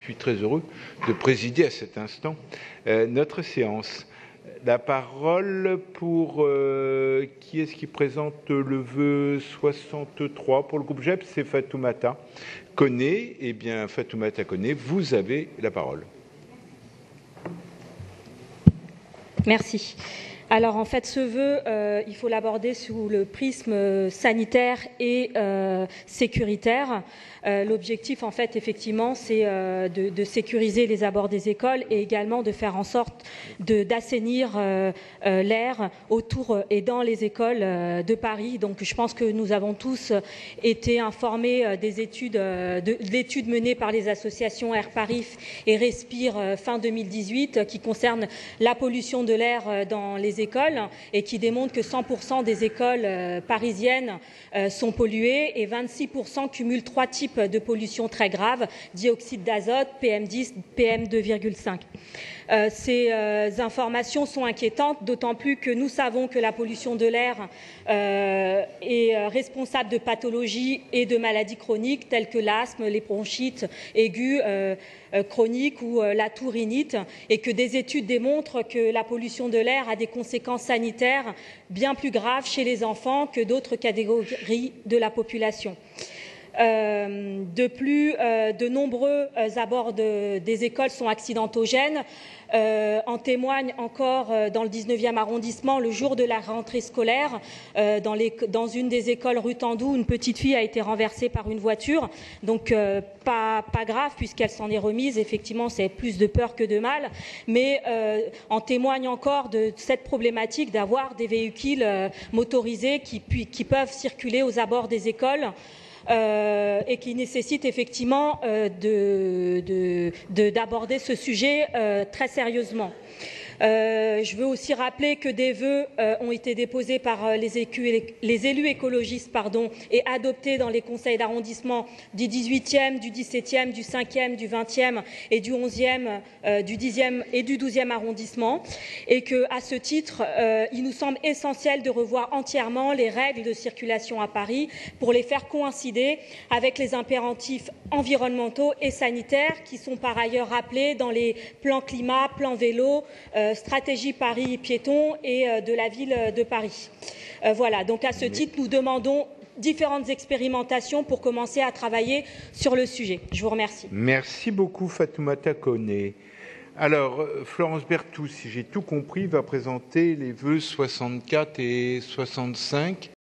Je suis très heureux de présider à cet instant notre séance. La parole pour qui est-ce qui présente le vœu 63 pour le groupe GEP? C'est Fatoumata Koné. Eh bien, Fatoumata Koné, vous avez la parole. Merci. Alors en fait, ce vœu, il faut l'aborder sous le prisme sanitaire et sécuritaire. L'objectif, en fait, effectivement, c'est de sécuriser les abords des écoles et également de faire en sorte d'assainir l'air autour et dans les écoles de Paris. Donc je pense que nous avons tous été informés des études, de l'étude menée par les associations Air Paris et Respire fin 2018 qui concerne la pollution de l'air dans les écoles et qui démontre que 100% des écoles parisiennes sont polluées et 26% cumulent 3 types de pollution très graves, dioxyde d'azote, PM10, PM2,5. Ces informations sont inquiétantes, d'autant plus que nous savons que la pollution de l'air est responsable de pathologies et de maladies chroniques telles que l'asthme, les bronchites aiguës chroniques ou la toux rhinite, et que des études démontrent que la pollution de l'air a des conséquences sanitaires bien plus graves chez les enfants que d'autres catégories de la population. De plus, de nombreux abords des écoles sont accidentogènes. En témoigne encore dans le 19e arrondissement, le jour de la rentrée scolaire, dans une des écoles rue Tandou, une petite fille a été renversée par une voiture. Donc pas grave puisqu'elle s'en est remise. Effectivement, c'est plus de peur que de mal. Mais en témoigne encore de cette problématique d'avoir des véhicules motorisés qui peuvent circuler aux abords des écoles. Et qui nécessite effectivement d'aborder ce sujet très sérieusement. Je veux aussi rappeler que des vœux ont été déposés par les élus écologistes et adoptés dans les conseils d'arrondissement du 18e, du 17e, du 5e, du 20e et du 11e, du 10e et du 12e arrondissement, et qu'à ce titre, il nous semble essentiel de revoir entièrement les règles de circulation à Paris pour les faire coïncider avec les impératifs environnementaux et sanitaires qui sont par ailleurs rappelés dans les plans climat, plans vélo, stratégie Paris piéton et de la ville de Paris. Voilà, donc à ce titre, nous demandons différentes expérimentations pour commencer à travailler sur le sujet. Je vous remercie. Merci beaucoup Fatoumata Koné. Alors, Florence Berthoud, si j'ai tout compris, va présenter les vœux 64 et 65.